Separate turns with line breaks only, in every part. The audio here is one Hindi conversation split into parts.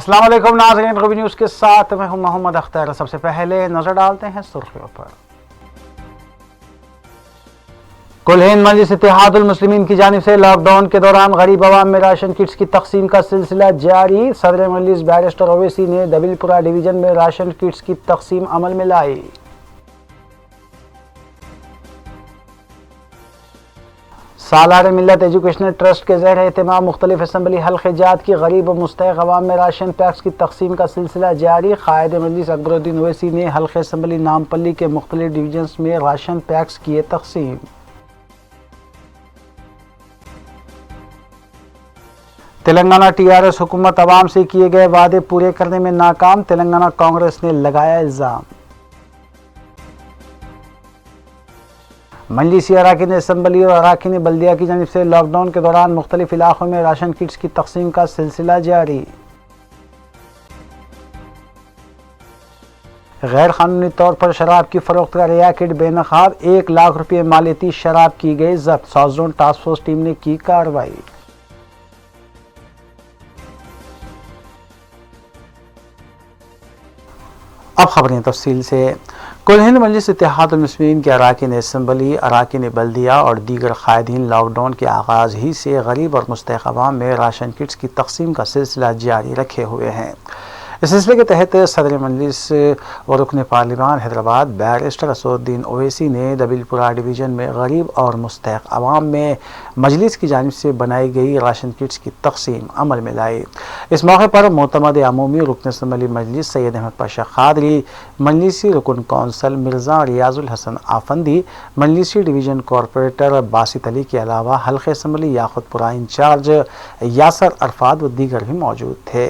अस्सलाम वालेकुम नाज़रीन, रबी न्यूज़ के साथ मैं हूं मोहम्मद अख्तर। सबसे पहले नजर डालते हैं सुर्खियों पर। कुल हिंद मजलिस इत्तेहादुल मुस्लिमीन की जानिब से लॉकडाउन के दौरान गरीब अवाम में राशन किट्स की तकसीम का सिलसिला जारी। सदर मजलिस बैरिस्टर ओवैसी ने दबिलपुरा डिवीजन में राशन किट्स की तकसीम अमल में लाई। सालार मिल्लत एजुकेशनल ट्रस्ट के ज़ेर एहतमाम मुख्तलिफ असम्बली हल्क़े जात की गरीब और मुस्तहक़ अवाम में राशन पैक्स की तकसीम का सिलसिला जारी। क़ायद मजलिस अकबरुद्दीन ओवैसी ने हल्क़े असम्बली नामपल्ली के मुख्तलिफ डिवीजन्स में राशन पैक्स किए तकसीम। तेलंगाना TRS हुकूमत अवाम से किए गए वादे पूरे करने में नाकाम, तेलंगाना कांग्रेस ने लगाया इल्ज़ाम। मजलिसी अराकीन असम्बली और अराकीन बल्दिया की जानिब से लॉकडाउन के दौरान मुख्तलिफ इलाकों में राशन किट्स की तकसीम का सिलसिला जारी। गैर कानूनी तौर पर शराब की फरोख्त का रैकेट बेनकाब, 1 लाख रुपये मालियती शराब की गई जब्त, south zone task force team ने की कार्रवाई। अब खबरें तफसील से। कुल हिंद मजलिस इत्तेहादुल मुस्लिमीन के अराकीन असम्बली, अराकीन बल्दिया और दीगर कायदीन लॉकडाउन के आगाज़ ही से गरीब और मुस्तहक़ अवाम में राशन किट्स की तकसीम का सिलसिला जारी रखे हुए हैं। इस सिलसिले के तहत सदर मजलिस और रुकन पार्लिमान हैदराबाद बैरिस्टर असदुद्दीन ओवैसी ने दबिलपुरा डिवीज़न में गरीब और मुस्तहक़ अवाम में मजलिस की जानिब से बनाई गई राशन किट्स की तकसीम अमल में लाई। इस मौके पर मोतमद अमूमी रुकन असम्बली मजलिस सैयद अहमद पाशा कादरी, मजलिसी रुकन कौंसल मिर्ज़ा रियाजुल हसन आफंदी, मजलिसी डिवीज़न कॉरपोरेटर बासित अली के अलावा हल्क़े असम्बली याकुतपुरा इंचार्ज यासर अरफात व दीगर भी मौजूद थे।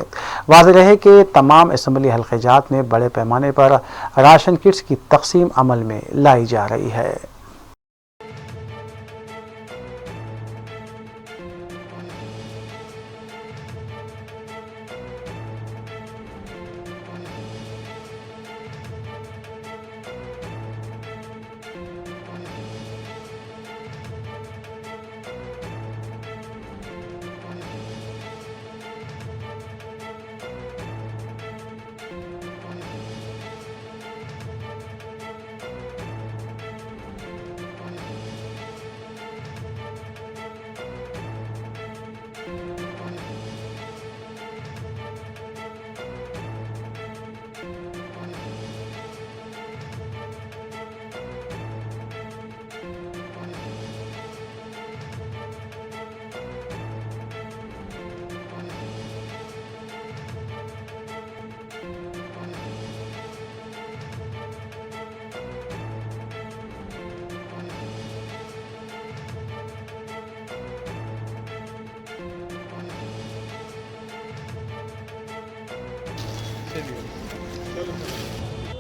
वाज़ेह रहे कि तमाम असम्बली हल्क़े जात में बड़े पैमाने पर राशन किट्स की तकसीम अमल में लाई जा रही है।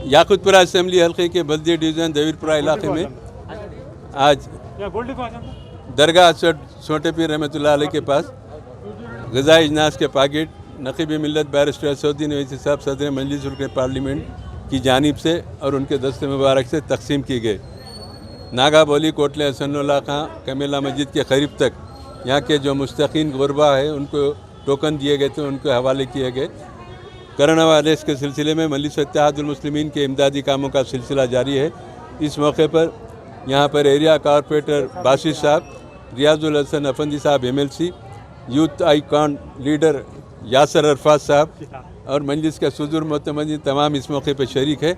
याकुतपुरा असम्बली हल्के के बल्दिया डिवीज़न दबिलपुरा इलाके में आज दरगाह छोटे पीर रहमतुल्लाह अलैह के पास ग़िज़ाई इजनास के पैकेट नक़ीब मिल्लत बैरिस्टर असदुद्दीन ओवैसी साहब सदर मजलिस रुकन पार्लियामेंट की जानिब से और उनके दस्ते मुबारक से तकसीम की गए। नागा बोली कोटले हसनुल्लाह खां कमेला मस्जिद के करीब तक यहाँ के जो मुस्तकीन गुरबा है उनको टोकन दिए गए थे, उनको हवाले किए गए। करना वाले इसके सिलसिले में मजलिस इत्तेहादुल मुस्लिमीन के इमदादी कामों का सिलसिला जारी है। इस मौके पर यहाँ पर एरिया कॉरपोरेटर बासित साहब, रियाजुल हसन अफंदी साहब MLC, youth icon leader Yasar Arafat साहब और मजलिस के सदर मोतमदीन तमाम इस मौके पर शरीक है।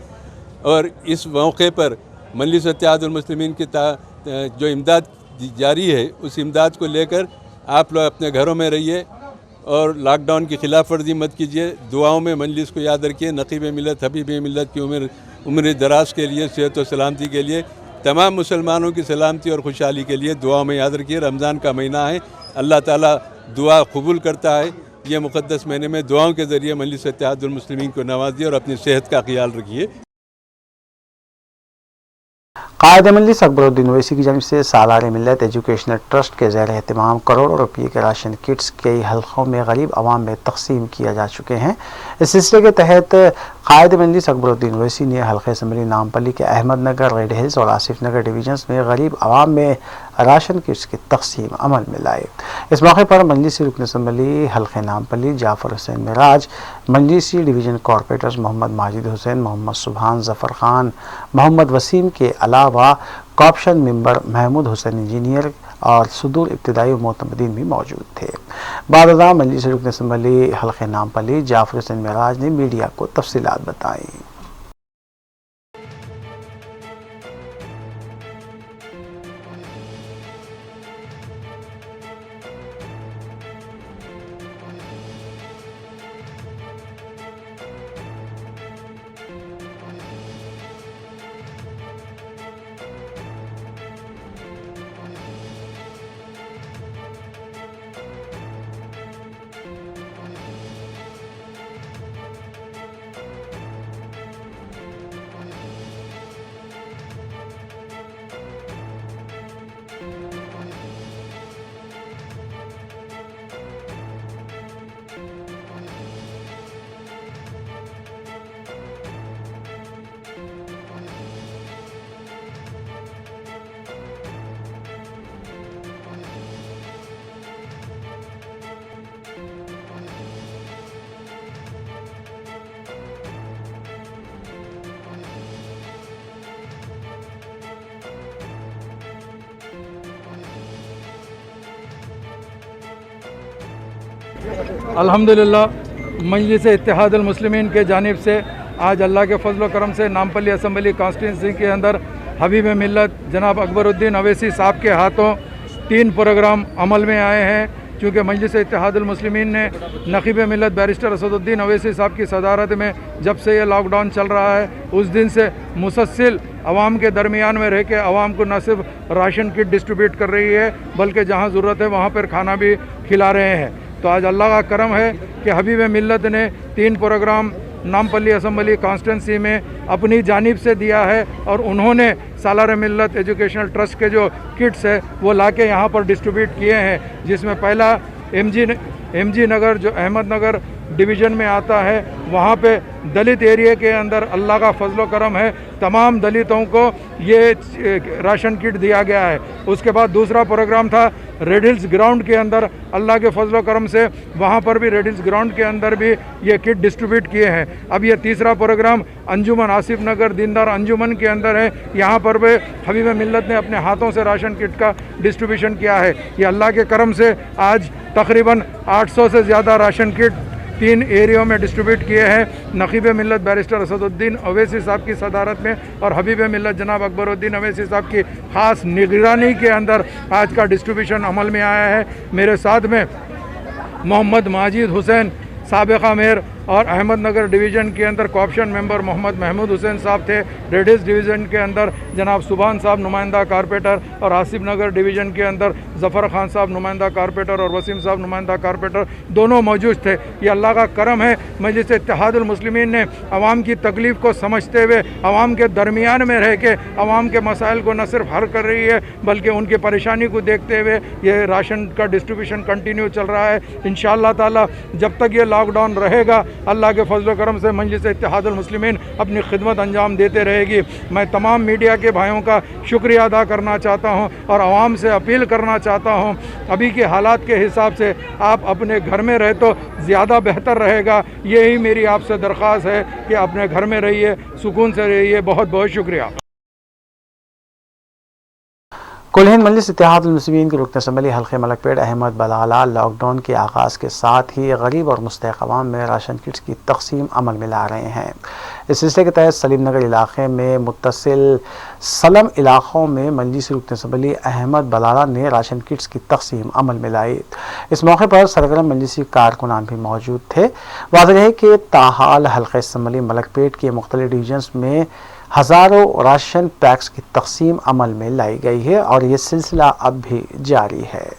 और इस मौके पर मजलिस इत्तेहादुल मुस्लिमीन की जो इमदाद जारी है उस इमदाद को लेकर आप लोग अपने घरों में रहिए और लॉकडाउन की खिलाफ वर्जी मत कीजिए। दुआओं में मजलिस को याद रखिए। नक़ीब मिल्लत हबीब मिल्लत की उम्र दराज के लिए, सेहत और सलामती के लिए, तमाम मुसलमानों की सलामती और खुशहाली के लिए दुआओं में याद रखिए। रमज़ान का महीना है, अल्लाह ताला दुआ कबूल करता है। ये मुक़द्दस महीने में दुआओं के ज़रिए मजलिस इत्तेहादुल मुस्लिमीन को नवाजिए और अपनी सेहत का ख्याल रखिए।
क़ायद मजलिस अकबरुद्दीन ओवैसी की जानिब से सालार मिल्लत एजुकेशनल ट्रस्ट के ज़ेर एहतमाम करोड़ों रुपये के राशन किट्स कई हल्क़ों में गरीब आवाम में तकसीम किया जा चुके हैं। इस सिलसिले के तहत कायद मजलिस अकबरुद्दीन ओवैसी ने हल्के असम्बली नामपल्ली के अहमद नगर, रेड हिल्स और आसिफ नगर डिवीजन्स में गरीब आवाम में राशन किट्स की तकसीम अमल में लाए। इस मौके पर मजलिसी रुकन असम्बली हल्के नामपल्ली जाफर हुसैन मिराज, मजलिसी डिवीजन कॉरपोरेटर्स मोहम्मद माजिद हुसैन, मोहम्मद सुबहान, जफ़र खान, मोहम्मद वसीम के अलावा कॉप्शन मेंबर महमूद हुसैन इंजीनियर और सुदूर इब्तदाई मोतमदीन भी मौजूद थे। बाद मजलिस रुकन असम्बली हल्के नामपल्ली जाफर हुसैन मिराज ने मीडिया को तफसीलात बताई।
अल्हम्दुलिल्लाह मजलिस इत्तेहादुल मुस्लिमीन के जानिब से आज अल्लाह के फजल करम से नामपल्ली असम्बली कॉन्स्टिट्यूंसी के अंदर हबीब मिल्लत जनाब अकबरुद्दीन ओवैसी साहब के हाथों 3 प्रोग्राम अमल में आए हैं। चूँकि मजलिस इत्तेहादुल मुस्लिमीन ने नकीब मिल्लत बैरिस्टर असदुद्दीन ओवैसी साहब की सदारत में जब से ये लॉकडाउन चल रहा है उस दिन से मुसलसल आवाम के दरमियान में रह के आवाम को न सिर्फ राशन किट डिस्ट्रीब्यूट कर रही है बल्कि जहाँ ज़रूरत है वहाँ पर खाना भी खिला रहे हैं। तो आज अल्लाह का करम है कि हबीब मिल्लत ने 3 प्रोग्राम नामपल्ली असम्बली कॉन्स्टिट्यूंसी में अपनी जानिब से दिया है और उन्होंने सालार मिल्लत एजुकेशनल ट्रस्ट के जो किट्स है वो लाके यहाँ पर डिस्ट्रीब्यूट किए हैं, जिसमें पहला एमजी नगर जो अहमद नगर डिवीज़न में आता है वहाँ पे दलित एरिया के अंदर अल्लाह का फजलो करम है तमाम दलितों को ये राशन किट दिया गया है। उसके बाद दूसरा प्रोग्राम था रेड हिल्स ग्राउंड के अंदर, अल्लाह के फजलो करम से वहाँ पर भी रेड हिल्स ग्राउंड के अंदर भी ये किट डिस्ट्रीब्यूट किए हैं। अब ये तीसरा प्रोग्राम अंजुमन आसिफ नगर दीनदार अंजुमन के अंदर है, यहाँ पर भी हबीब मिल्लत ने अपने हाथों से राशन किट का डिस्ट्रीब्यूशन किया है। ये अल्लाह के करम से आज तकरीबन 800 से ज़्यादा राशन किट 3 एरियो में डिस्ट्रीब्यूट किए हैं। नकीब मिल्लत बैरिस्टर असदुद्दीन ओवैसी साहब की सदारत में और हबीब मिल्लत जनाब अकबरुद्दीन ओवैसी साहब की ख़ास निगरानी के अंदर आज का डिस्ट्रीब्यूशन अमल में आया है। मेरे साथ में मोहम्मद माजिद हुसैन साबिक़ा मेयर और अहमद नगर डिवीज़न के अंदर कॉप्शन मेंबर मोहम्मद महमूद हुसैन साहब थे। रेड हिल्स डिवीज़न के अंदर जनाब सुबहान साहब नुमाइंदा कारपोरेटर और आसिफ नगर डिवीज़न के अंदर ज़फ़र खान साहब नुमाइंदा कारपोरेटर और वसीम साहब नुमाइंदा कारपोरेटर दोनों मौजूद थे। ये अल्लाह का करम है, मजलिस इत्तेहादुल मुस्लिमीन ने आवाम की तकलीफ़ को समझते हुए आवाम के दरमियान में रह के आवाम के मसाइल को न सिर्फ हल कर रही है बल्कि उनकी परेशानी को देखते हुए ये राशन का डिस्ट्रीब्यूशन कंटिन्यू चल रहा है। इंशाअल्लाह ताला जब तक ये लॉकडाउन रहेगा अल्लाह के फजल करम से मजलिस इत्तेहादुल मुस्लिमीन अपनी खिदमत अंजाम देते रहेगी। मैं तमाम मीडिया के भाइयों का शुक्रिया अदा करना चाहता हूं और आवाम से अपील करना चाहता हूं, अभी के हालात के हिसाब से आप अपने घर में रहे तो ज़्यादा बेहतर रहेगा। यही मेरी आपसे दरख्वास्त है कि अपने घर में रहिए, सुकून से रहिए। बहुत बहुत शुक्रिया।
कुल हिंद मजलिस इत्तेहादुल मुस्लिमीन के रुकन असम्बली हल्के मलकपेट अहमद बलाला लॉकडाउन के आगाज़ के साथ ही गरीब और मुस्तहक़ अवाम में राशन किट्स की तकसीम अमल में ला रहे हैं। इस सिलसिले के तहत सलीम नगर इलाके में मुत्तसिल सलम इलाक़ों में मजलिस रुकन असम्बली अहमद बलाला ने राशन किट्स की तकसीम अमल में लाई। इस मौके पर सरगर्म मजलिसी कारकुनान भी मौजूद थे। वाज़ेह है कि ताहाल हल्के असम्बली मलकपेट के मुख्तलिफ डिवीजन्स में हज़ारों राशन पैक्स की तकसीम अमल में लाई गई है और ये सिलसिला अब भी जारी है।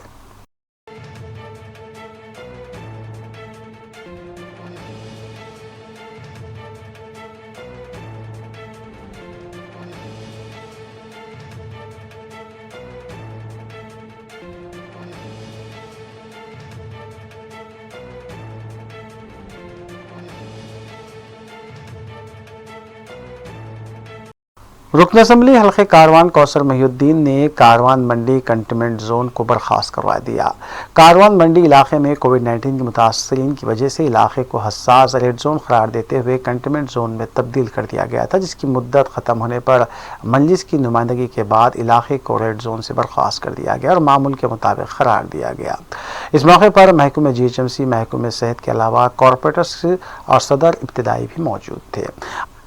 रुकन असम्बली हल्के कारवान कौसर महिउद्दीन ने कारवान मंडी कंटेनमेंट जोन को बर्खास्त करवा दिया। कारवान मंडी इलाके में कोविड-19 के मुतासरीन की वजह से इलाके को हसास रेड जोन करार देते हुए कंटेनमेंट जोन में तब्दील कर दिया गया था, जिसकी मुद्दत ख़त्म होने पर मजलिस की नुमाइंदगी के बाद इलाके को रेड जोन से बर्खास्त कर दिया गया और मामूल के मुताबिक करार दिया गया। इस मौके पर महकमे GHMC, महकमे सेहत के अलावा कॉरपोरेटर्स और सदर इब्तदाई भी मौजूद थे।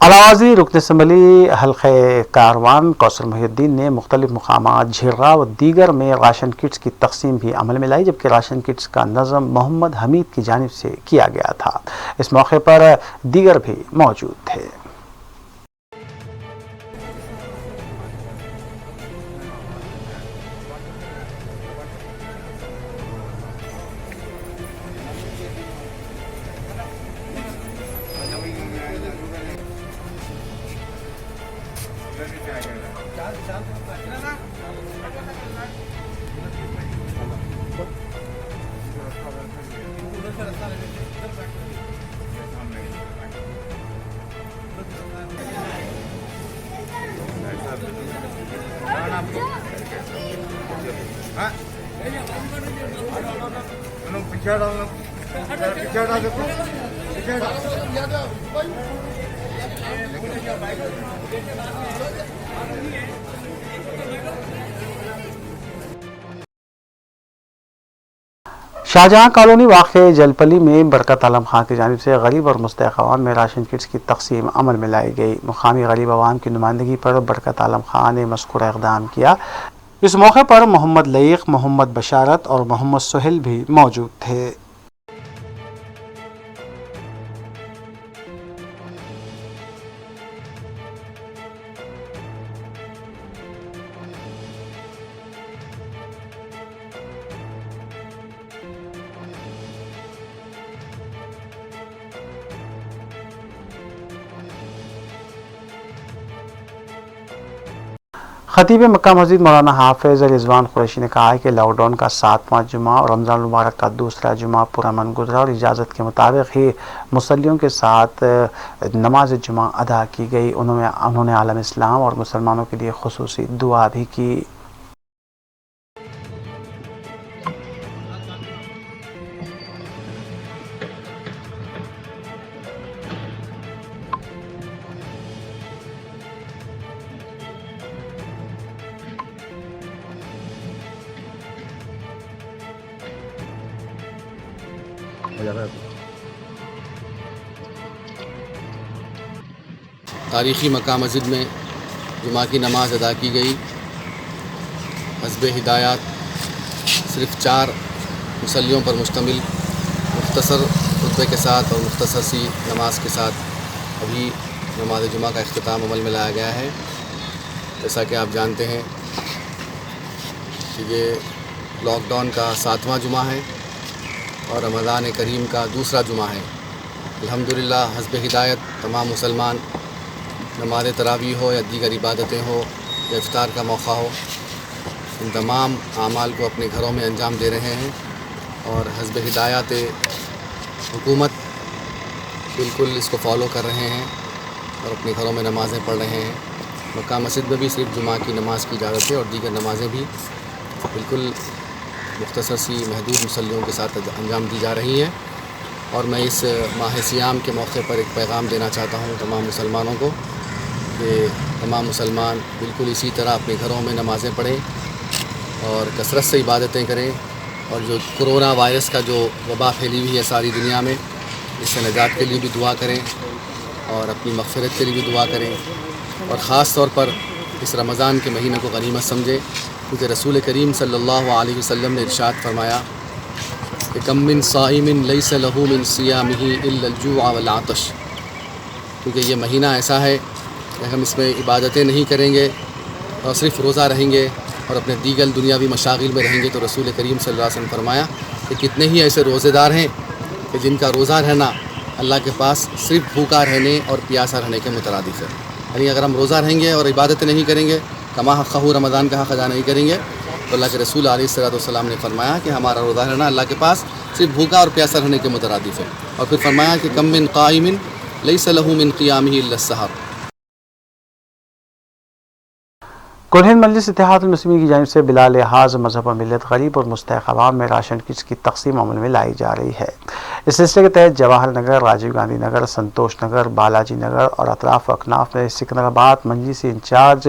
अलावाजी रुकन असम्बली हल्के कारवान कौसर महिउद्दीन ने मुख्तलिफ मुकामात झिर्रा व दीगर में राशन किट्स की तकसीम भी अमल में लाई, जबकि राशन किट्स का नज़म मोहम्मद हमीद की जानिब से किया गया था। इस मौके पर दीगर भी मौजूद थे। शाहजहां कॉलोनी वाक़ जलपली में बरकत आलम खां की जानिब से गरीब और मुस्तहक़ अवाम में राशन किट्स की तकसीम अमल में लाई गई। मुकामी गरीब अवाम की नुमाइंदगी पर बरकत आलम खां ने मज़कूरा इक़दाम किया। इस मौके पर मोहम्मद लईक़, मोहम्मद बशारत और मोहम्मद सुहेल भी मौजूद थे। खतीब मक्का मस्जिद मौलाना हाफिज रिजवान कुरैशी ने कहा है कि लॉकडाउन का 7वां जुमा और रमज़ान मुबारक का दूसरा जुमा पुरअमन गुजरा और इजाज़त के मुताबिक ही मुसल्लियों के साथ नमाज जुमा अदा की गई। उन्होंने आलम इस्लाम और मुसलमानों के लिए खुसूसी दुआ भी की।
तारीख़ी मक्का मस्जिद में जुमा की नमाज अदा की गई। हस्ब हिदायत सिर्फ़ 4 मुसल्लियों पर मुश्तमिल मुख्तसर खुतबे के साथ और मुख्तसर सी नमाज के साथ अभी नमाज जुमा का इख्तिताम अमल में लाया गया है। जैसा कि आप जानते हैं कि ये लॉकडाउन का 7वां जुमा है और रमज़ान करीम का दूसरा जुमा है। अल्हम्दुलिल्लाह हस्ब हिदायत तमाम मुसलमान नमाज़ तरावीह हो या दीगर इबादतें हो या इफ्तार का मौका हो, इन तमाम आमाल को अपने घरों में अंजाम दे रहे हैं और हस्ब हिदायत हुकूमत बिल्कुल इसको फॉलो कर रहे हैं और अपने घरों में नमाज़ें पढ़ रहे हैं। मक्का मस्जिद में भी सिर्फ जुमा की नमाज़ की इजाज़त है और दीगर नमाज़ें भी बिल्कुल मुख्तसर सी महदूद मुसल्लियों के साथ अंजाम दी जा रही हैं। और मैं इस माह सियाम के मौके पर एक पैगाम देना चाहता हूँ तमाम मुसलमानों को कि तमाम मुसलमान बिल्कुल इसी तरह अपने घरों में नमाज़ें पढ़ें और कसरत से इबादतें करें और जो कोरोना वायरस का जो वबा फैली हुई है सारी दुनिया में, इससे निजात के लिए भी दुआ करें और अपनी मग़फ़िरत के लिए भी दुआ करें। और ख़ास तौर पर इस रमज़ान के महीने को गनीमत समझें, क्योंकि रसूल करीम सल्लल्लाहु अलैहि वसल्लम ने इरशाद फरमाया कि कम मिन साइमिन लैसा लहू मिन सियामिही इल्लल जुआ वल आतश। क्योंकि ये महीना ऐसा है कि हम इसमें इबादतें नहीं करेंगे और सिर्फ़ रोज़ा रहेंगे और अपने दीगर दुनियावी मशागिल में रहेंगे, तो रसूल करीम सल्लल्लाहु अलैहि वसल्लम फरमाया कि कितने ही ऐसे रोज़ेदार हैं कि जिनका रोज़ा रहना अल्लाह के पास सिर्फ भूखा रहने और प्यासा रहने के मुतरादिफ है। यानी अगर हम रोज़ा रहेंगे और इबादतें नहीं करेंगे, कमा हक़्क़हू रमज़ान का हक़ अदा नहीं करेंगे, तो अल्लाह के रसूल अलैहिस्सलातु वस्सलाम ने फरमाया कि हमारा रोज़ा रहना अल्लाह के पास सिर्फ भूखा और प्यासा रहने के मुतरादिफ है। और फिर फरमाया कि कम मिन क़ाइमिन लैसा लहू मिन क़ियामिही इल्ला अस्सहर।
कुल-हिंद मजलिस इत्तेहादुल मुस्लिमीन की जानिब से बिला लिहाज मजहब व मिल्लत गरीब और मुस्तहक़ अवाम में राशन किट्स की तकसीम अमल में लाई जा रही है। इस सिलसिले के तहत जवाहर नगर, राजीव गांधी नगर, संतोष नगर, बालाजी नगर और अतराफ अकनाफ में सिकंदराबाद मजलिस इंचार्ज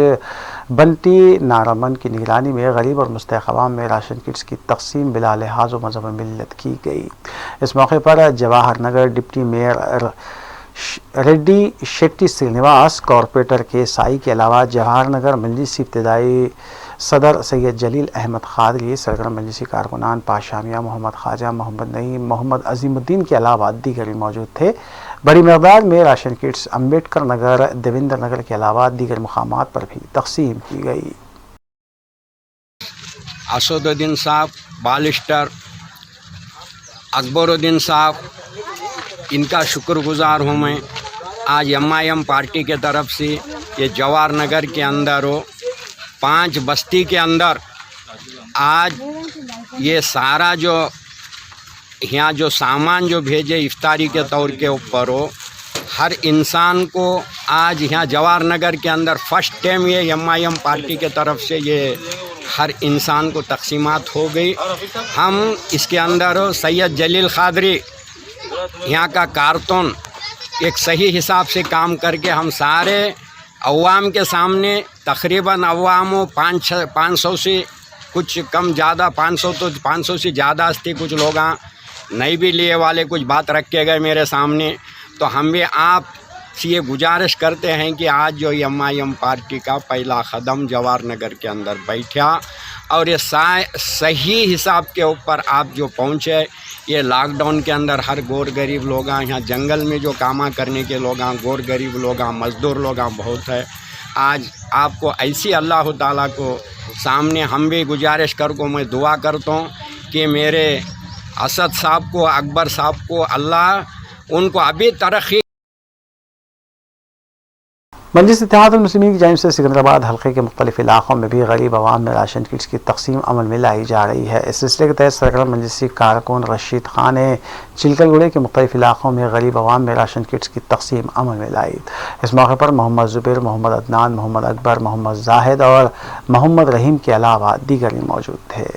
बंटी नारामन की निगरानी में गरीब और मुस्तहक़ अवाम में राशन किट्स की तकसीम बिला लिहाज व मजहब व मिल्लत की गई। इस मौके पर Jawahar Nagar deputy mayor Reddy Shetty Srinivas, corporator K Sai के अलावा जवाहर नगर मजलिस इब्तदाई सदर सैयद जलील अहमद खादरी, सरगर्म मजलिसी कारकुनान पाशा मियां, मोहम्मद ख्वाजा, मोहम्मद नईम, मोहम्मद अजीमुद्दीन के अलावा दीगर मौजूद थे। बड़ी मकदार में राशन किट्स अम्बेडकर नगर, देवेंद्र नगर के अलावा दीगर मुकामात पर भी तकसीम की गई।
असदुद्दीन साहब, बालिस्टर अकबरुद्दीन साहब, इनका शुक्रगुजार हूँ मैं। आज MIM पार्टी के तरफ से ये जवाहर नगर के अंदर हो 5 बस्ती के अंदर आज ये सारा जो यहाँ जो सामान जो भेजे इफ्तारी के तौर के ऊपर हो, हर इंसान को आज यहाँ जवाहर नगर के अंदर फर्स्ट टाइम ये MIM पार्टी के तरफ से ये हर इंसान को तकसीमात हो गई। हम इसके अंदर सैयद जलील खादरी यहाँ का कारतून एक सही हिसाब से काम करके हम सारे अवाम के सामने तकरीबन अवाम 500 से कुछ कम ज़्यादा 500 से ज़्यादा थी, कुछ लोग नहीं भी लिए वाले कुछ बात रखे गए मेरे सामने। तो हम भी आप से ये गुजारिश करते हैं कि आज जो MIM पार्टी का पहला कदम जवाहर नगर के अंदर बैठा और ये सही हिसाब के ऊपर आप जो पहुँचे, ये लॉकडाउन के अंदर हर गोर गरीब लोग यहाँ जंगल में जो कामा करने के लोग गोर गरीब लोग मज़दूर लोग बहुत है। आज आपको ऐसी अल्लाह ताला को सामने हम भी गुजारिश कर को मैं दुआ करता हूँ कि मेरे असद साहब को, अकबर साहब को अल्लाह उनको अभी तरक्की।
मजलिस इत्तेहादुल मुस्लिमीन की जानिब से सिकंदराबाद हल्के के मुख्तलिफ इलाक़ों में भी गरीब अवाम में राशन किट्स की तकसीम अमल में लाई जा रही है। इस सिलसिले के तहत सरगर्म मजलिसी कारकुन रशीद खान ने चिलकलगुड़े के मुख्तलिफ इलाक़ों में गरीब अवाम में राशन किट्स की तकसीम अमल में लाई। इस मौके पर मोहम्मद ज़ुबैर, मोहम्मद अदनान, मोहम्मद अकबर, मोहम्मद जाहिद और मोहम्मद रहीम के अलावा दीगर मौजूद थे।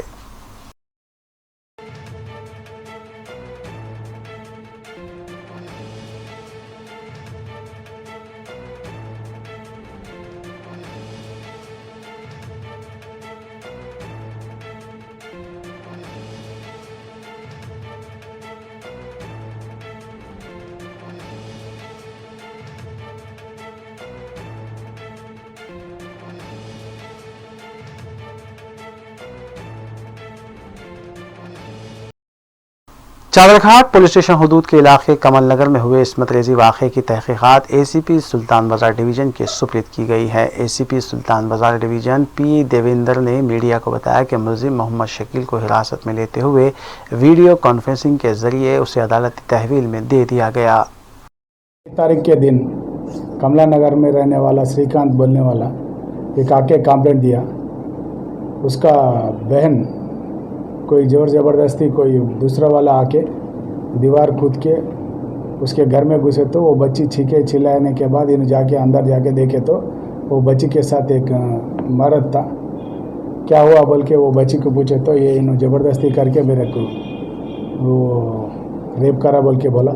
चादरघाट पुलिस स्टेशन हदूद के इलाके कमल नगर में हुए इस्मत रेजी वाक़े की तहकीक़ात ACP सुल्तान बाज़ार डिवीज़न के सुपुर्द की गई है। ACP सुल्तान बाज़ार डिवीज़न P देवेंद्र ने मीडिया को बताया कि मुलज़िम मोहम्मद शकील को हिरासत में लेते हुए वीडियो कॉन्फ्रेंसिंग के ज़रिए उसे अदालती तहवील में दे दिया गया।
तारीख के दिन कमला नगर में रहने वाला श्रीकांत बोलने वाला एक आके कंप्लेंट दिया। उसका बहन कोई ज़ोर ज़बरदस्ती कोई दूसरा वाला आके दीवार कूद के उसके घर में घुसे तो वो बच्ची छीके चिल्लाने के बाद इन जाके अंदर जाके देखे तो वो बच्ची के साथ एक मर्द था। क्या हुआ बोल के वो बच्ची को पूछे तो ये इन ज़बरदस्ती करके मेरे को वो रेप करा बोल के बोला।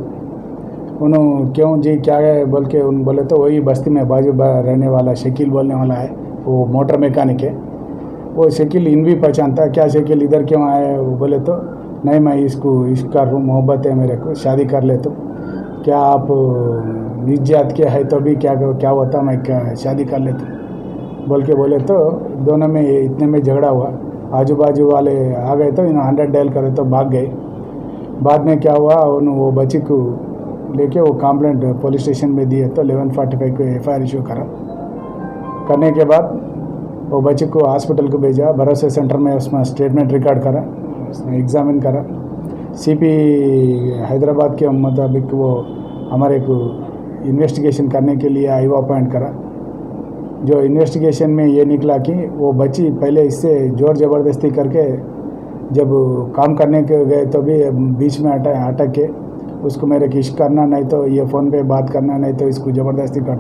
उन्होंने क्यों जी क्या है बोल के उन बोले तो वही बस्ती में बाजू रहने वाला शकील बोलने वाला है, वो मोटर मैकेनिक है। वो शकील इन भी पहचानता, क्या शकील इधर क्यों आए? वो बोले तो नहीं मैं इसका मोहब्बत है मेरे को, शादी कर ले तो क्या आप निज जात के है तो भी क्या होता मैं क्या शादी कर लेता बोल के बोले तो दोनों में इतने में झगड़ा हुआ। आजू बाजू वाले आ गए तो इन्होंने 100 डायल करे तो भाग गए। बाद में क्या हुआ वो बच्ची को लेके वो कंप्लेंट पुलिस स्टेशन में दिए तो 1145 को FIR इशू करने के बाद वो बच्चे को हॉस्पिटल को भेजा। भरोसे सेंटर में उसमें स्टेटमेंट रिकॉर्ड करा, उसने एग्जामिन करा। CP हैदराबाद के मुताबिक वो हमारे को इन्वेस्टिगेशन करने के लिए IO अपॉइंट करा। जो इन्वेस्टिगेशन में ये निकला कि वो बच्ची पहले इससे ज़ोर ज़बरदस्ती करके जब काम करने के गए तो भी बीच में अटक के उसको मेरे किश करना नहीं तो ये फ़ोन पे बात करना नहीं तो इसको ज़बरदस्ती कर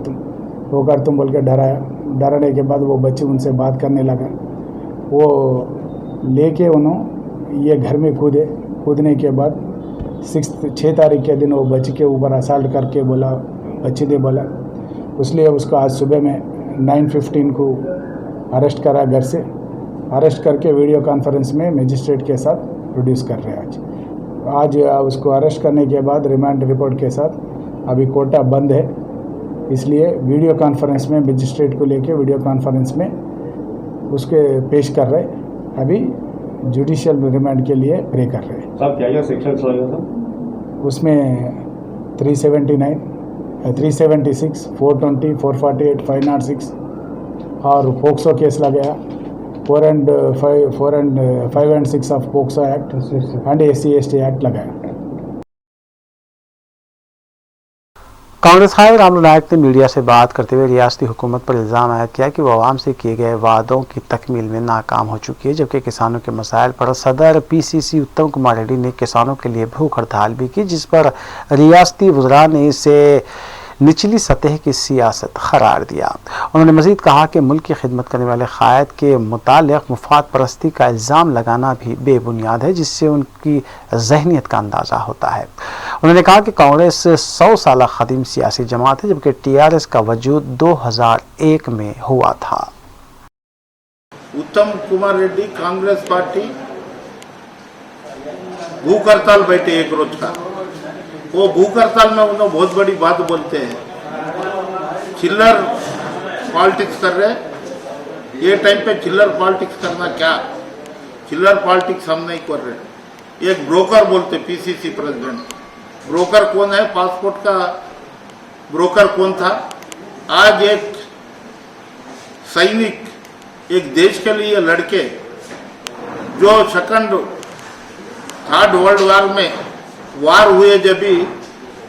तुम बोल के डराया। डराने के बाद वो बच्चे उनसे बात करने लगा। वो लेके उन्होंने ये घर में कूदने के बाद 6 तारीख के दिन वो बच्चे के ऊपर असल्ट करके बोला, बच्चे ने बोला, इसलिए उसको आज सुबह में 9:15 को अरेस्ट करा, घर से अरेस्ट करके वीडियो कॉन्फ्रेंस में मजिस्ट्रेट के साथ प्रोड्यूस कर रहे हैं। आज उसको अरेस्ट करने के बाद रिमांड रिपोर्ट के साथ अभी कोर्टा बंद है, इसलिए वीडियो कॉन्फ्रेंस में मजिस्ट्रेट को लेके वीडियो कॉन्फ्रेंस में उसके पेश कर रहे। अभी जुडिशियल रिमांड के लिए प्रे कर रहे हैं।
साहब क्या सेक्शन लगा था
उसमें 379, 376, 420, 448, 506 और पोक्सो केस लगाया, 4 and 5 and 6 of POCSO act and SC/ST act लगाया।
कांग्रेस खाई रामलू नायक ने मीडिया से बात करते हुए रियासती हुकूमत पर इल्ज़ाम आयद किया कि वो आवाम से किए गए वादों की तकमील में नाकाम हो चुकी है, जबकि किसानों के मसाइल पर सदर PCC उत्तम कुमार रेड्डी ने किसानों के लिए भूख हड़ताल भी की, जिस पर रियासती वज़रा ने इसे निचली सतह की सियासत करार दिया। उन्होंने मजीद कहा कि मुल्क की खिदमत करने वाले कायद के मुतालिक मुफाद परस्ती का इल्ज़ाम लगाना भी बेबुनियाद है, जिससे उनकी जहनीत का अंदाज़ा होता है। उन्होंने कहा कि कांग्रेस 100 साल ख़दीम सियासी जमात है, जबकि TRS का वजूद 2001 में हुआ था।
उत्तम कुमार रेड्डी कांग्रेस पार्टी भूख हड़ताल बैठे एक रोज का, वो भूख हड़ताल में उन्होंने बहुत बड़ी बात बोलते हैं, चिल्लर पॉलिटिक्स कर रहे। ये टाइम पे चिल्लर पॉलिटिक्स करना क्या, चिल्लर पॉलिटिक्स हम नहीं कर रहे। एक ब्रोकर बोलते PCC प्रेसिडेंट, ब्रोकर कौन है, पासपोर्ट का ब्रोकर कौन था। आज एक सैनिक, एक देश के लिए लड़के जो थर्ड वर्ल्ड वार में वार हुए, जब भी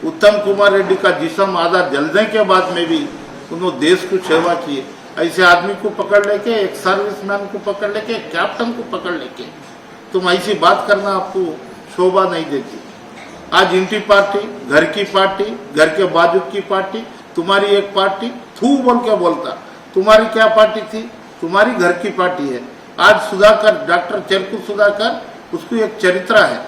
उत्तम कुमार रेड्डी का जिस्म आधा जलने के बाद में भी उन्होंने देश को सेवा की। ऐसे आदमी को पकड़ लेके, एक सर्विसमैन को पकड़ लेके, एक कैप्टन को पकड़ लेके तुम ऐसी बात करना आपको शोभा नहीं देती। आज इनकी पार्टी, घर की पार्टी, घर के बाजू की पार्टी, तुम्हारी एक पार्टी थू बोल के बोलता। तुम्हारी क्या पार्टी थी, तुम्हारी घर की पार्टी है। आज सुधाकर, डॉक्टर चरकू सुधाकर, उसको एक चरित्र है,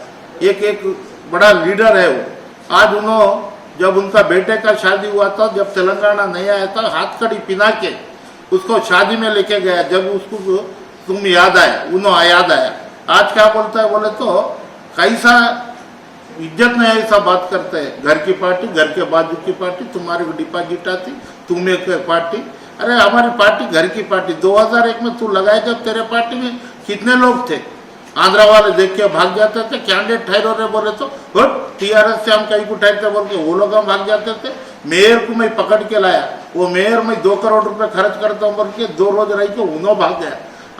एक बड़ा लीडर है वो। आज उन्होंने जब उनका बेटे का शादी हुआ था, जब तेलंगाना नहीं आया था, हाथ कड़ी पिना के उसको शादी में लेके गया। जब उसको तुम याद आया, उन्होंने याद आया। आज क्या बोलता है, बोले तो कैसा इज्जत नहीं, ऐसा बात करते हैं। घर की पार्टी, घर के बाजू की पार्टी, तुम्हारी डिपॉजिट आती, तुम एक पार्टी। अरे हमारी पार्टी घर की पार्टी। 2001 में तू लगाए, जब तेरे पार्टी में कितने लोग थे, आंध्रा वाले देख के भाग जाते थे, कैंडिडेट ठहरो रहे बोले तो TRS से हम कहीं को ठहरते बोल के वो लोग हम भाग जाते थे। मेयर को मैं पकड़ के लाया, वो मेयर में 2 करोड़ रुपए खर्च करता हूँ बोल के 2 रोज रह के उन्होंने भाग गया।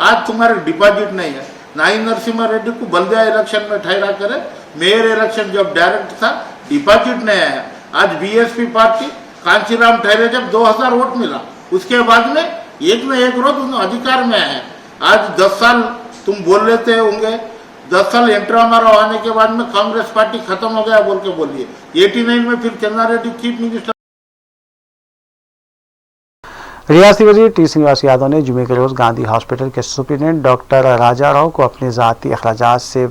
आज तुम्हारे डिपॉजिट नहीं है। नाई नरसिम्हा रेड्डी को बल्दिया इलेक्शन में ठहरा करे, मेयर इलेक्शन जब डायरेक्ट था, डिपॉजिट नहीं आया। आज BSP पार्टी कांचीराम ठहरे, जब 2000 वोट मिला, उसके बाद में एक न एक रोज उन्हें अधिकार में आए। आज 10 साल तुम बोल लेते होंगे, 10 साल एंट्रा मारा आने के बाद में कांग्रेस पार्टी खत्म हो गया बोल के बोलिए। 89 में फिर चन्ना रेड्डी चीफ मिनिस्टर।
रियासती वजीर T श्रीनिवास यादव ने जुमे के रोज गांधी हॉस्पिटल के सुप्रिटेंडेंट डॉक्टर राजा राव को अपने ज़ाती अखराजात से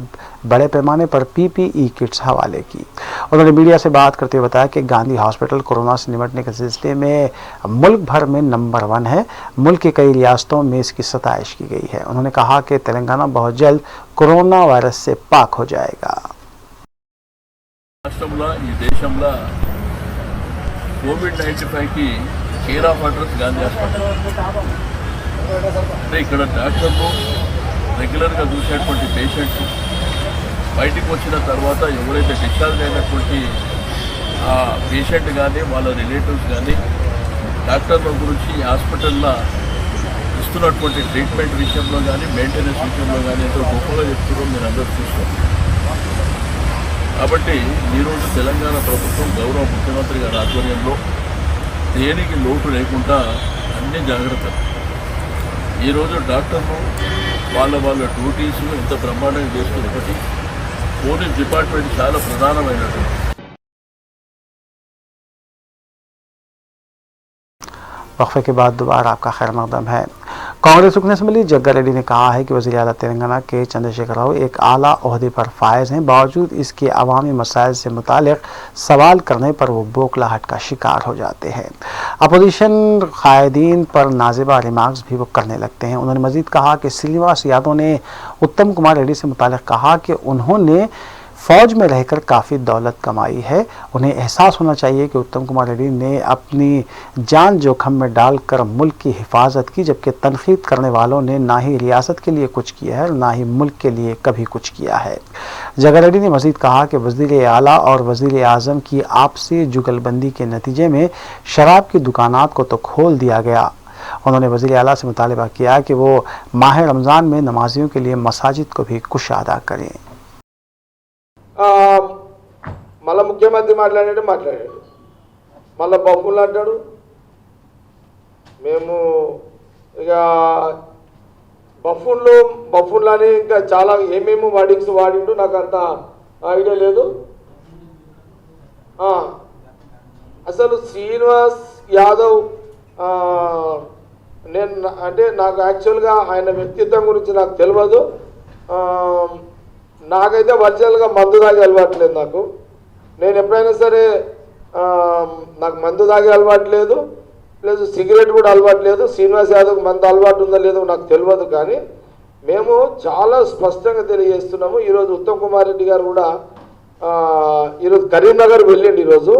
बड़े पैमाने पर PPE किट्स हवाले की। उन्होंने मीडिया से बात करते हुए बताया कि गांधी हॉस्पिटल कोरोना से निपटने के सिलसिले में मुल्क भर में नंबर 1 है। मुल्क की कई रियासतों में इसकी सताइश की गई है। उन्होंने कहा कि तेलंगाना बहुत जल्द कोरोना वायरस से पाक हो जाएगा।
COVID-95 की care of address Gandhi hospital. అంటే ఇక్కడ డాక్టర్లు రెగ్యులర్గా చూసేటువంటి పేషెంట్స్ బయటికి వచ్చిన తర్వాత ఎవరైతే డిశ్చార్జ్ అయినటువంటి ఆ పేషెంట్ కానీ వాళ్ళ రిలేటివ్స్ కానీ డాక్టర్ల గురించి హాస్పిటల్లో ఇస్తున్నటువంటి ట్రీట్మెంట్ విషయంలో కానీ మెయింటెనెన్స్ విషయంలో కానీ ఎంతో గొప్పగా చెప్తున్నారో మీరు అందరూ చూస్తారు. కాబట్టి ఈరోజు తెలంగాణ ప్రభుత్వం గౌరవ ముఖ్యమంత్రి గారి ఆధ్వర్యంలో దేనికి లోటు లేకుండా అన్ని జాగ్రత్తలు. ఈరోజు డాక్టర్లు వాళ్ళ డ్యూటీస్ ఎంత బ్రహ్మాండంగా చేస్తున్నారు. ఒకటి పోలీస్ డిపార్ట్మెంట్ చాలా ప్రధానమైనటువంటి.
वक्फे के बाद दोबारा आपका खैर मकदम है। कांग्रेस रुकन असम्बली जग्गा रेड्डी ने कहा है कि वज़ीर आला तेलंगाना के चंद्रशेखर राव एक आला ओहदे पर फायज हैं, बावजूद इसके अवामी मसाइल से मुतालिक सवाल करने पर वो बोखलाहट का शिकार हो जाते हैं। अपोजिशन कायदीन पर नाजिबा रिमार्क्स भी वो करने लगते हैं। उन्होंने मजीद कहा कि श्रीनिवास यादव ने उत्तम कुमार रेड्डी से मुतालिक कहा कि उन्होंने फौज में रहकर काफ़ी दौलत कमाई है। उन्हें एहसास होना चाहिए कि उत्तम कुमार रेड्डी ने अपनी जान जोखम में डालकर मुल्क की हिफाजत की, जबकि तनकीद करने वालों ने ना ही रियासत के लिए कुछ किया है और ना ही मुल्क के लिए कभी कुछ किया है। जग्गा रेड्डी ने मजीद कहा कि वज़ीर आला और वज़ीर आज़म की आपसी जुगलबंदी के नतीजे में शराब की दुकानात को तो खोल दिया गया। उन्होंने वज़ीर आला से मुतालबा किया कि वो माह रमज़ान में नमाजियों के लिए मसाजिद को भी कुशादा करें।
మళ్ళీ ముఖ్యమంత్రి మాట్లాడాడు మళ్ళీ బొమ్మలు అంటాడు. మేము ఇక బఫూన్లు అని ఇంకా చాలా ఏమేమి వర్డింగ్స్ వాడిండు, నాకు అంత ఐడియా లేదు. అసలు శ్రీనివాస్ యాదవ్ నేను అంటే నాకు యాక్చువల్గా ఆయన వ్యక్తిత్వం గురించి నాకు తెలియదు. నాకైతే ఒరిజినల్గా మందు తాగే అలవాటు లేదు. నేను ఎప్పుడైనా సరే నాకు మందు తాగే అలవాటు లేదు, ప్లస్ సిగరెట్ కూడా అలవాటు లేదు. శ్రీనివాస్ యాదవ్ మందు అలవాటు ఉందో లేదో నాకు తెలియదు, కానీ మేము చాలా స్పష్టంగా తెలియజేస్తున్నాము. ఈరోజు ఉత్తమ్ కుమార్ రెడ్డి గారు కూడా ఈరోజు కరీంనగర్ వెళ్ళిండు. ఈరోజు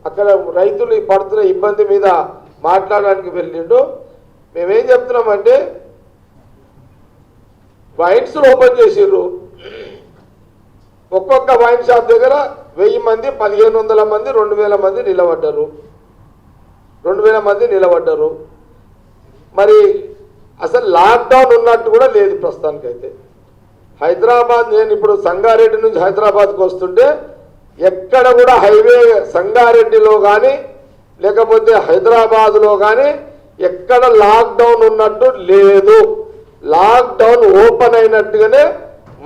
అక్కడ రైతులు పడుతున్న ఇబ్బంది మీద మాట్లాడడానికి వెళ్ళిండు. మేమేం చెప్తున్నామంటే వైన్స్ ఓపెన్ చేసిర్రు. ఒక్కొక్క వైన్ షాప్ దగ్గర 1000 మంది, 1500 మంది, 2000 మంది నిలబడ్డారు. 2000 మంది నిలబడ్డారు. మరి అసలు లాక్డౌన్ ఉన్నట్టు కూడా లేదు ప్రస్తుతానికైతే. హైదరాబాద్, నేను ఇప్పుడు సంగారెడ్డి నుంచి హైదరాబాద్కి వస్తుంటే ఎక్కడ కూడా హైవే సంగారెడ్డిలో కానీ లేకపోతే హైదరాబాద్లో కానీ ఎక్కడ లాక్డౌన్ ఉన్నట్టు లేదు. లాక్డౌన్ ఓపెన్ అయినట్టుగానే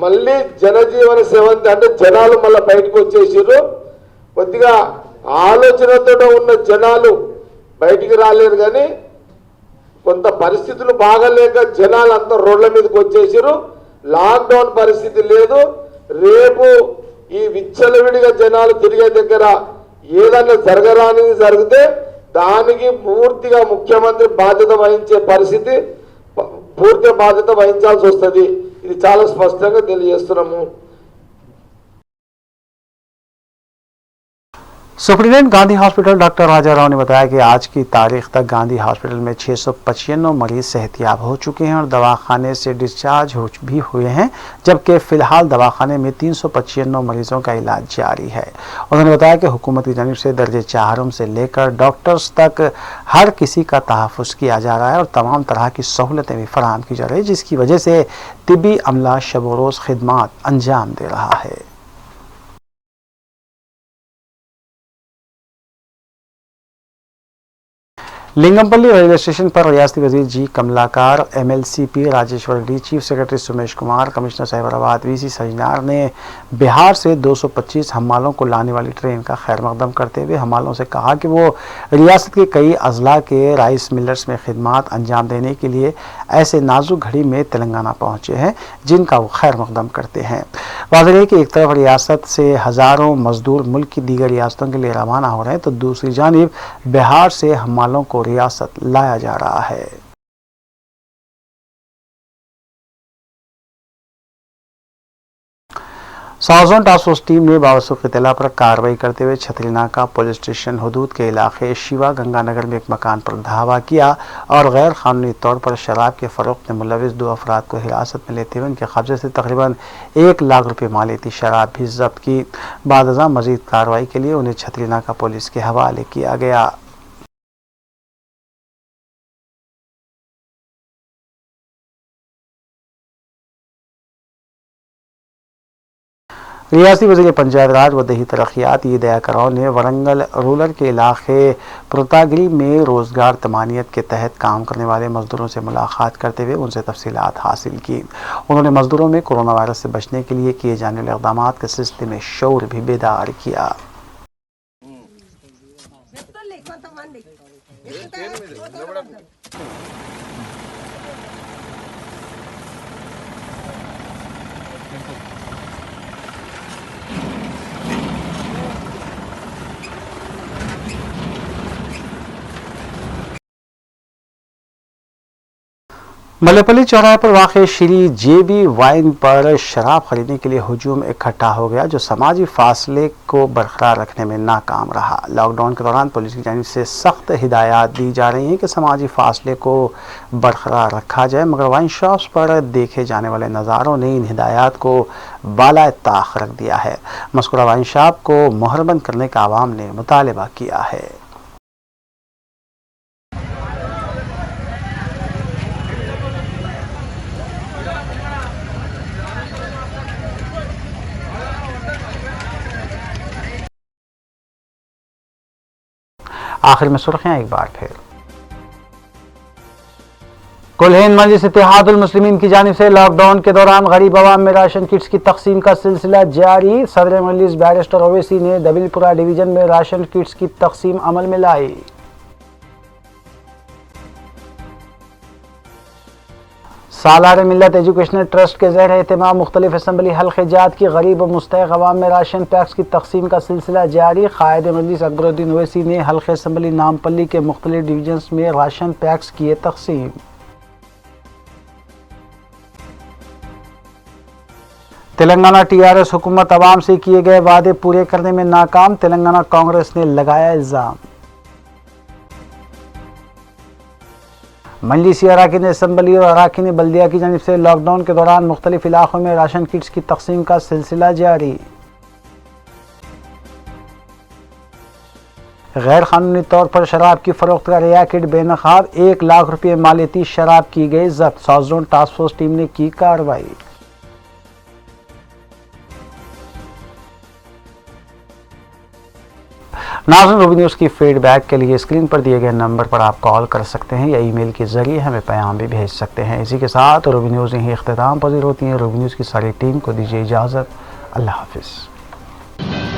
మళ్ళీ జనజీవన సేవంతి అంటే జనాలు మళ్ళీ బయటకు వచ్చేసారు. కొద్దిగా ఆలోచనతో ఉన్న జనాలు బయటికి రాలేరు, కానీ కొంత పరిస్థితులు బాగాలేక జనాలు అంతా రోడ్ల మీదకి వచ్చేసారు. లాక్డౌన్ పరిస్థితి లేదు. రేపు ఈ విచ్చలవిడిగా జనాలు తిరిగే దగ్గర ఏదన్నా జరగరానిది జరిగితే దానికి పూర్తిగా ముఖ్యమంత్రి బాధ్యత వహించే పరిస్థితి, పూర్తి బాధ్యత వహించాల్సి వస్తుంది. ఇది చాలా స్పష్టంగా తెలియజేస్తున్నాము.
सुप्रीटेंडेंट गांधी हॉस्पिटल डॉक्टर राजा राव ने बताया कि आज की तारीख तक गांधी हॉस्पिटल में 695 मरीज सेहतियाब हो चुके हैं और दवाखाने से डिस्चार्ज भी हुए हैं, जबकि फ़िलहाल दवाखाने में 395 मरीजों का इलाज जारी है। उन्होंने बताया कि हुकूमत की जानिब से दर्जे 4 से लेकर डॉक्टर्स तक हर किसी का तहफ़्फ़ुज़ किया जा रहा है और तमाम तरह की सहूलतें भी फराहम की जा रही है, जिसकी वजह से तिब्बी अमला शब रोज़ खिदमात अंजाम दे रहा है। लिंगमपल्ली रेलवे स्टेशन पर रियासती वजीर G Kamalakar, MLCP Rajeshwar Reddy, chief secretary Sumesh Kumar, commissioner Cyberabad VC Sajjanar ने बिहार से 225 हमालों को लाने वाली ट्रेन का खैर मकदम करते हुए हमालों से कहा कि वो रियासत के कई अजला के राइस मिलर्स में खिदमात अंजाम देने के लिए ऐसे नाजुक घड़ी में तेलंगाना पहुँचे हैं जिनका वो खैर मकदम करते हैं। वाज़ेह है कि एक तरफ रियासत से हज़ारों मजदूर मुल्क की दीगर रियासतों के लिए रवाना हो रहे हैं, तो दूसरी जानिब बिहार से हमालों को रियासत लाया जा रहा है। साउथ टास्क फोर्स टीम ने बावसूख इत्तला पर कार्रवाई करते हुए छतरीनाका पुलिस स्टेशन हदूद के इलाके शिवा गंगानगर में एक मकान पर धावा किया और गैर कानूनी तौर पर शराब के फ़रोख्त में मुलविस 2 अफराद को हिरासत में लेते हुए उनके कब्जे से तकरीबन 1 लाख रुपये मालियती शराब भी जब्त की। बाद मज़ीद कार्रवाई के लिए उन्हें छतरीनाका पुलिस के हवाले किया गया। रियासती वज़ीर पंचायत राज व दही तरक्यात ये दयाकर राव ने वरंगल रूरल के इलाके पुरतागिरी में रोज़गार तमानियत के तहत काम करने वाले मज़दूरों से मुलाकात करते हुए उनसे तफसीलात हासिल की। उन्होंने मज़दूरों में कोरोना वायरस से बचने के लिए किए जाने वाले इक़दामात के सिलसिले में शऊर भी बेदार किया। मल्लेपल्ली चौराहे पर वाक़ श्री जेबी वाइन पर शराब खरीदने के लिए हुजूम इकट्ठा हो गया, जो समाजी फासले को बरकरार रखने में नाकाम रहा। लॉकडाउन के दौरान पुलिस की जानिब से सख्त हिदायत दी जा रही हैं कि समाजी फासले को बरकरार रखा जाए, मगर वाइन शॉप्स पर देखे जाने वाले नज़ारों ने इन हिदायत को बालाए ताख रख दिया है। मज़कूरा वाइन शॉप को मुहरबंद करने का आवाम ने मुतालबा किया है। आखिर में सुर्खियां एक बार फिर। कुल हिंद मजलिस इत्तेहादुल मुस्लिमीन की जानिब से लॉकडाउन के दौरान गरीब अवाम में राशन किट्स की तकसीम का सिलसिला जारी। सदर मजलिस बैरिस्टर ओवैसी ने दबिलपुरा डिवीजन में राशन किट्स की तकसीम अमल में लाई। सालार मिल्लत एजुकेशनल ट्रस्ट के ज़ेर एहतमाम मुख्तलिफ असम्बली हल्क़े जात की गरीब और मुस्तहक़ अवाम में राशन पैक्स की तकसीम का सिलसिला जारी। क़ायद मजलिस अकबरुद्दीन ओवैसी ने हल्क़े असम्बली नामपल्ली के मुख्तलिफ डिवीजन्स में राशन पैक्स किए तकसीम। तेलंगाना TRS हुकूमत अवाम से किए गए वादे पूरे करने में नाकाम, तेलंगाना कांग्रेस ने लगाया इल्ज़ाम। मजलिसी अराकीन असम्बली और अराकीन बल्दिया की जानिब से लॉकडाउन के दौरान मुख्तलिफ इलाकों में राशन किट्स की तकसीम का सिलसिला जारी। गैर कानूनी तौर पर शराब की फरोख्त का रैकेट बेनकाब, 1 लाख रुपये मालियती शराब की गई जब्त, south zone task force team ने की कार्रवाई। नाज़रीन, रूबी न्यूज़ की फीडबैक के लिए स्क्रीन पर दिए गए नंबर पर आप कॉल कर सकते हैं या ईमेल के ज़रिए हमें पैगाम भी भेज सकते हैं। इसी के साथ रूबी न्यूज़ यहीं इख्तिताम पज़ीर होती है। रूबी न्यूज़ की सारी टीम को दीजिए इजाज़त। अल्लाह हाफ़िज़।